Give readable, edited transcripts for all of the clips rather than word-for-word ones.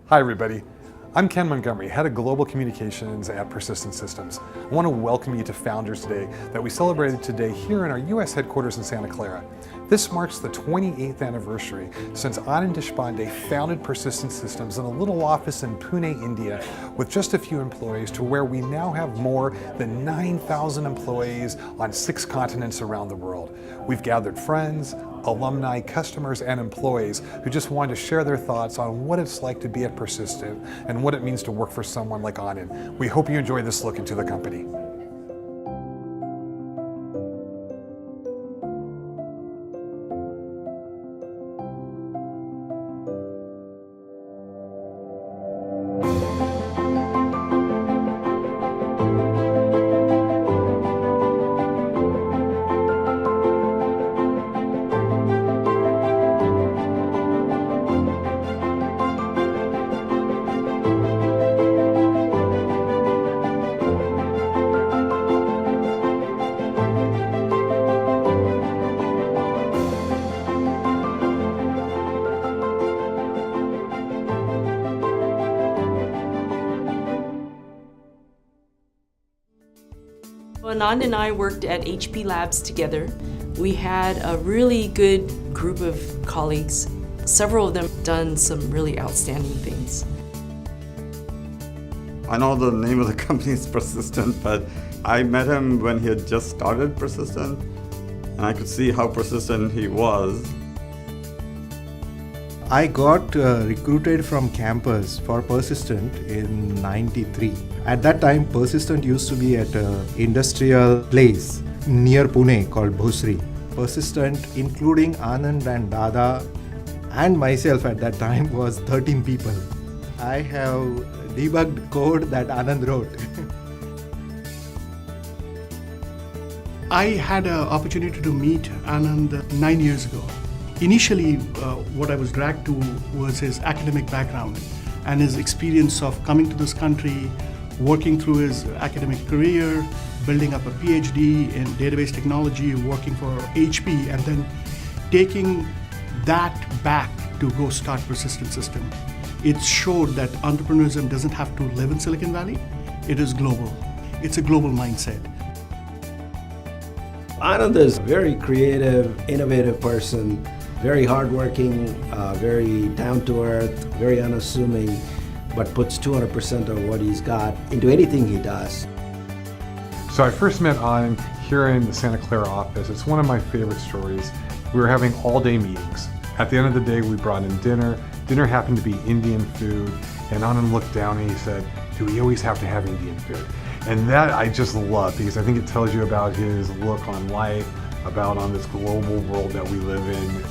Hi everybody, I'm Ken Montgomery, Head of Global Communications at Persistent Systems. I want to welcome you to Founders Day that we celebrated today here in our US headquarters in Santa Clara. This marks the 28th anniversary since Anand Deshpande founded Persistent Systems in a little office in Pune, India, with just a few employees, to where we now have more than 9,000 employees on 6 continents around the world. We've gathered friends, alumni, customers, and employees who just wanted to share their thoughts on what it's like to be at Persistent and what it means to work for someone like Anand. We hope you enjoy this look into the company. Anand and I worked at HP Labs together. We had a really good group of colleagues. Several of them done some really outstanding things. I know the name of the company is Persistent, but I met him when he had just started Persistent, and I could see how persistent he was. I got recruited from campus for Persistent in '93. At that time, Persistent used to be at an industrial place near Pune called Bhosri. Persistent, including Anand and Dada and myself at that time, was 13 people. I have debugged code that Anand wrote. I had an opportunity to meet Anand 9 years ago. Initially, what I was dragged to was his academic background and his experience of coming to this country, working through his academic career, building up a PhD in database technology, working for HP, and then taking that back to go start Persistent System. It showed that entrepreneurship doesn't have to live in Silicon Valley. It is global. It's a global mindset. Anand is a very creative, innovative person, very hardworking, very down-to-earth, very unassuming, but puts 200% of what he's got into anything he does. So I first met Anand here in the Santa Clara office. It's one of my favorite stories. We were having all-day meetings. At the end of the day, we brought in dinner. Dinner happened to be Indian food, and Anand looked down and he said, "Do we always have to have Indian food?" And that I just love, because I think it tells you about his look on life, about on this global world that we live in.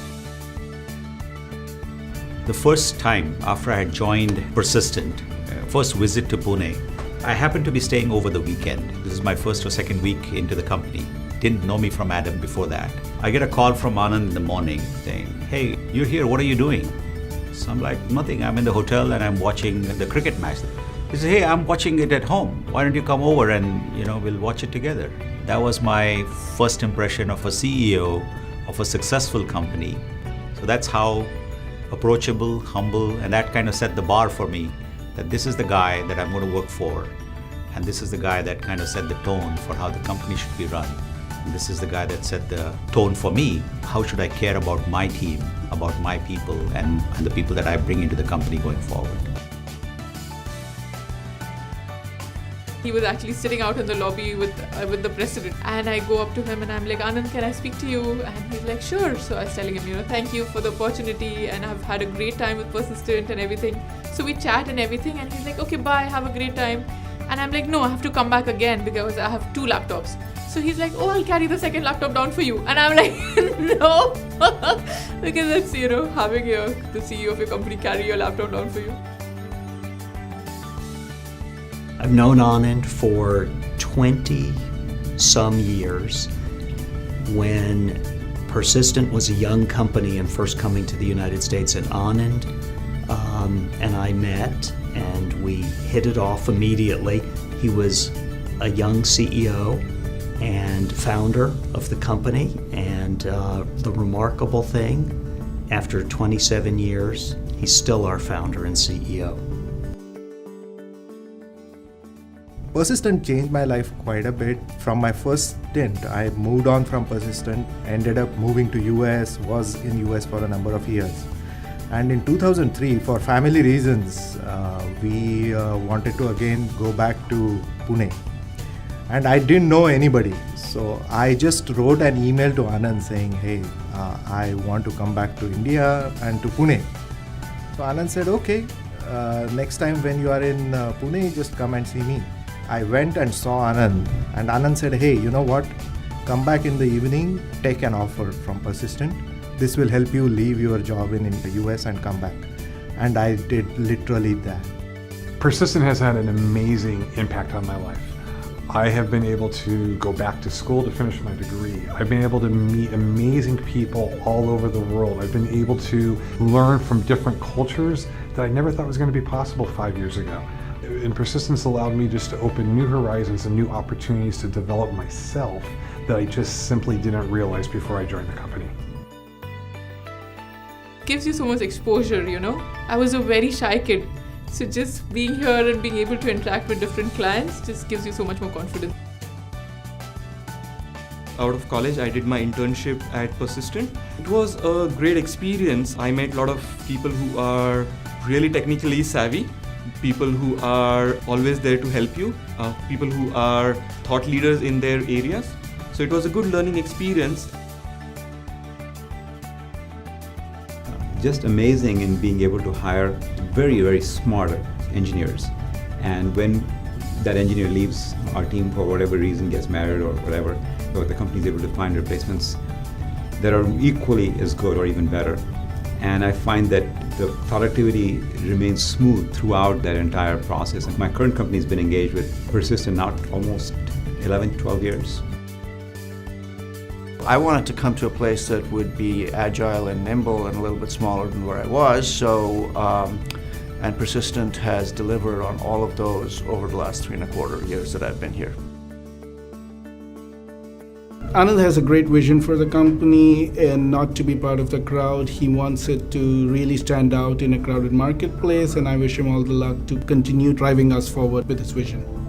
The first time after I had joined Persistent, first visit to Pune, I happened to be staying over the weekend. This is my first or second week into the company. Didn't know me from Adam before that. I get a call from Anand in the morning saying, "Hey, you're here, what are you doing?" So I'm like, "Nothing, I'm in the hotel and I'm watching the cricket match." He said, "Hey, I'm watching it at home. Why don't you come over and we'll watch it together." That was my first impression of a CEO of a successful company. So that's how approachable, humble, and that kind of set the bar for me, that this is the guy that I'm going to work for, and this is the guy that kind of set the tone for how the company should be run. And this is the guy that set the tone for me. How should I care about my team, about my people, and the people that I bring into the company going forward? He was actually sitting out in the lobby with the president, and I go up to him and I'm like, "Anand, can I speak to you?" And he's like, "Sure." So I was telling him, "Thank you for the opportunity, and I've had a great time with Persistent and everything." So we chat and everything, and he's like, "Okay, bye, have a great time." And I'm like, "No, I have to come back again because I have 2 laptops." So he's like, "Oh, I'll carry the second laptop down for you." And I'm like, "No," because it's having the CEO of your company carry your laptop down for you. I've known Anand for 20 some years. When Persistent was a young company and first coming to the United States, and Anand and I met and we hit it off immediately. He was a young CEO and founder of the company, and the remarkable thing, after 27 years, He's still our founder and CEO. Persistent changed my life quite a bit. From my first stint, I moved on from Persistent, ended up moving to US, was in US for a number of years. And in 2003, for family reasons, we wanted to again go back to Pune. And I didn't know anybody. So I just wrote an email to Anand saying, hey, I want to come back to India and to Pune. So Anand said, okay, next time when you are in Pune, just come and see me. I went and saw Anand, and Anand said, hey, you know what? Come back in the evening, take an offer from Persistent. This will help you leave your job in the US and come back. And I did literally that. Persistent has had an amazing impact on my life. I have been able to go back to school to finish my degree. I've been able to meet amazing people all over the world. I've been able to learn from different cultures that I never thought was going to be possible 5 years ago. And Persistence allowed me just to open new horizons and new opportunities to develop myself that I just simply didn't realize before I joined the company. Gives you so much exposure, you know. I was a very shy kid. So just being here and being able to interact with different clients just gives you so much more confidence. Out of college, I did my internship at Persistent. It was a great experience. I met a lot of people who are really technically savvy, people who are always there to help you, people who are thought leaders in their areas. So it was a good learning experience. Just amazing in being able to hire very, very smart engineers. And when that engineer leaves our team for whatever reason, gets married or whatever, or the company is able to find replacements that are equally as good or even better. And I find that the productivity remains smooth throughout that entire process. And my current company has been engaged with Persistent now almost 11, 12 years. I wanted to come to a place that would be agile and nimble and a little bit smaller than where I was, and Persistent has delivered on all of those over the last 3.25 years that I've been here. Anand has a great vision for the company and not to be part of the crowd. He wants it to really stand out in a crowded marketplace, and I wish him all the luck to continue driving us forward with his vision.